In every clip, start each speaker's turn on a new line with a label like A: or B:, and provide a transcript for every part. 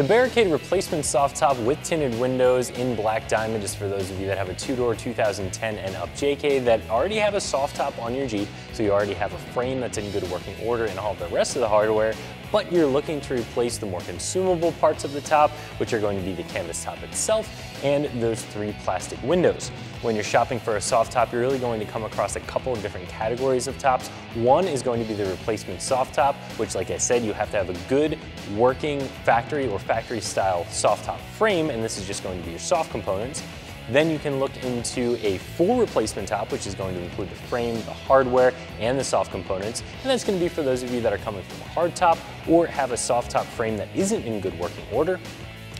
A: The Barricade replacement soft top with tinted windows in black diamond is for those of you that have a two-door 2010 and up JK that already have a soft top on your Jeep, so you already have a frame that's in good working order and all the rest of the hardware, but you're looking to replace the more consumable parts of the top, which are going to be the canvas top itself and those 3 plastic windows. When you're shopping for a soft top, you're really going to come across a couple of different categories of tops. One is going to be the replacement soft top, which, like I said, you have to have a good working factory or factory style soft top frame, and this is just going to be your soft components. Then you can look into a full replacement top, which is going to include the frame, the hardware, and the soft components. And that's going to be for those of you that are coming from a hard top or have a soft top frame that isn't in good working order.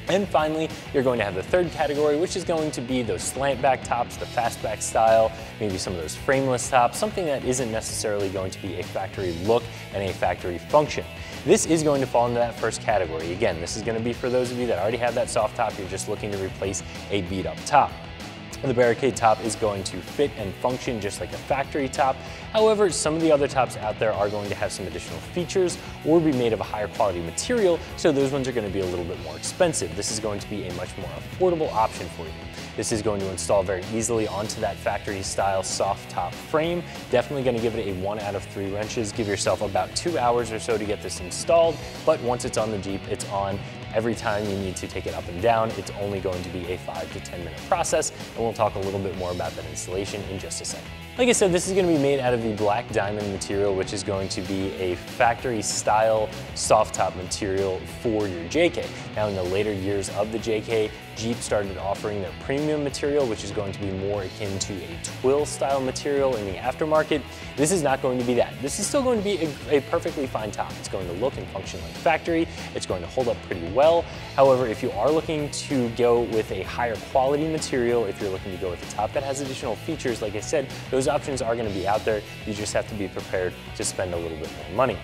A: And finally, you're going to have the third category, which is going to be those slant back tops, the fastback style, maybe some of those frameless tops, something that isn't necessarily going to be a factory look and a factory function. This is going to fall into that first category. Again, this is going to be for those of you that already have that soft top, you're just looking to replace a beat up top. The Barricade top is going to fit and function just like a factory top. However, some of the other tops out there are going to have some additional features or be made of a higher quality material, so those ones are going to be a little bit more expensive. This is going to be a much more affordable option for you. This is going to install very easily onto that factory style soft top frame. Definitely going to give it a 1 out of 3 wrenches. Give yourself about 2 hours or so to get this installed, but once it's on the Jeep, it's on. Every time you need to take it up and down, it's only going to be a 5 to 10 minute process, and we'll talk a little bit more about that installation in just a second. Like I said, this is going to be made out of the black diamond material, which is going to be a factory style soft top material for your JK. Now, in the later years of the JK, Jeep started offering their premium material, which is going to be more akin to a twill style material in the aftermarket. This is not going to be that. This is still going to be a perfectly fine top. It's going to look and function like factory. It's going to hold up pretty well. However, if you are looking to go with a higher quality material, if you're looking to go with a top that has additional features, like I said, those options are going to be out there. You just have to be prepared to spend a little bit more money.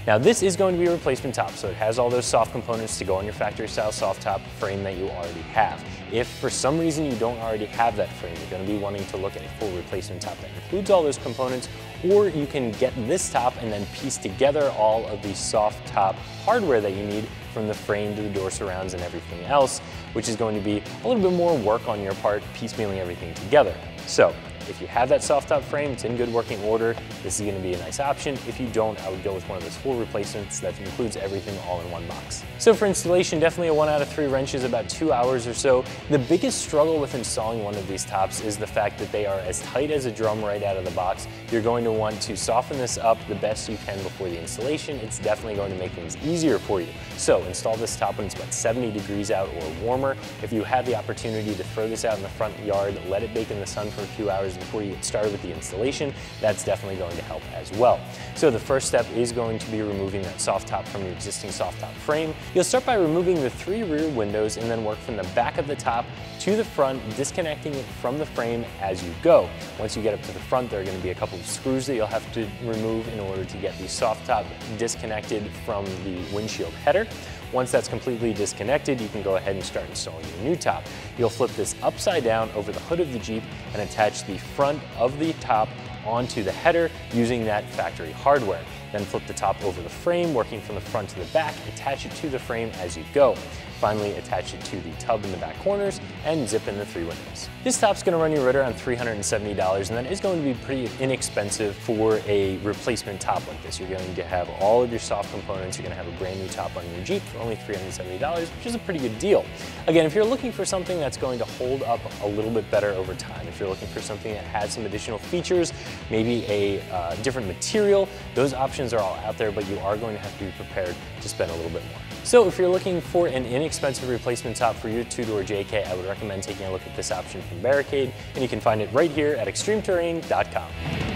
A: Now, this is going to be a replacement top, so it has all those soft components to go on your factory style soft top frame that you already have. If for some reason you don't already have that frame, you're going to be wanting to look at a full replacement top that includes all those components, or you can get this top and then piece together all of the soft top hardware that you need, from the frame to the door surrounds and everything else, which is going to be a little bit more work on your part, piecemealing everything together. So, if you have that soft top frame, it's in good working order, this is going to be a nice option. If you don't, I would go with one of those full replacements that includes everything all in one box. So for installation, definitely a 1 out of 3 wrenches, about 2 hours or so. The biggest struggle with installing one of these tops is the fact that they are as tight as a drum right out of the box. You're going to want to soften this up the best you can before the installation. It's definitely going to make things easier for you. So install this top when it's about 70 degrees out or warmer. If you have the opportunity to throw this out in the front yard, let it bake in the sun for a few hours before you get started with the installation, that's definitely going to help as well. So the first step is going to be removing that soft top from your existing soft top frame. You'll start by removing the 3 rear windows and then work from the back of the top to the front, disconnecting it from the frame as you go. Once you get up to the front, there are going to be a couple of screws that you'll have to remove in order to get the soft top disconnected from the windshield header. Once that's completely disconnected, you can go ahead and start installing your new top. You'll flip this upside down over the hood of the Jeep and attach the front of the top onto the header using that factory hardware. Then flip the top over the frame, working from the front to the back, attach it to the frame as you go. Finally, attach it to the tub in the back corners and zip in the 3 windows. This top's going to run you right around $370, and that is going to be pretty inexpensive for a replacement top like this. You're going to have all of your soft components. You're going to have a brand new top on your Jeep for only $370, which is a pretty good deal. Again, if you're looking for something that's going to hold up a little bit better over time, if you're looking for something that has some additional features, maybe a different material, those options are all out there, but you are going to have to be prepared to spend a little bit more. So if you're looking for an inexpensive replacement top for your 2-door JK, I would recommend taking a look at this option from Barricade, and you can find it right here at extremeterrain.com.